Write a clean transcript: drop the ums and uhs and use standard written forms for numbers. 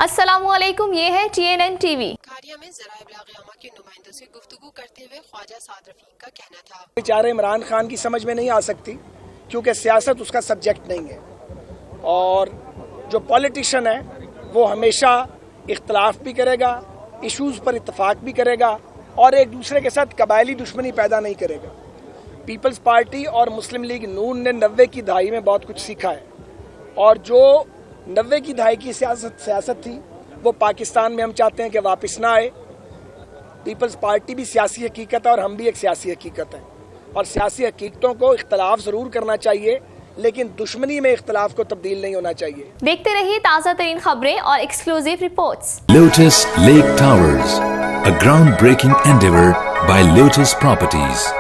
السلام علیکم، یہ ہے TNN TV۔ کھاریا میں ذرائع ابلاغ عامہ کے نمائندوں سے گفتگو کرتے ہوئے خواجہ سعد رفیق کا کہنا تھا بیچارے عمران خان کی سمجھ میں نہیں آ سکتی کیونکہ سیاست اس کا سبجیکٹ نہیں ہے، اور جو پولیٹیشین ہے وہ ہمیشہ اختلاف بھی کرے گا، ایشوز پر اتفاق بھی کرے گا اور ایک دوسرے کے ساتھ قبائلی دشمنی پیدا نہیں کرے گا۔ پیپلز پارٹی اور مسلم لیگ نون نے 90 کی دہائی میں بہت کچھ سیکھا ہے، اور جو 90 کی دہائی کی سیاست تھی وہ پاکستان میں ہم چاہتے ہیں کہ واپس نہ آئے۔ پیپلز پارٹی بھی سیاسی حقیقت ہے اور ہم بھی ایک سیاسی حقیقت ہیں، اور سیاسی حقیقتوں کو اختلاف ضرور کرنا چاہیے لیکن دشمنی میں اختلاف کو تبدیل نہیں ہونا چاہیے۔ دیکھتے رہیے تازہ ترین خبریں اور exclusive reports. Lotus Lake Towers, a groundbreaking endeavor by Lotus Properties.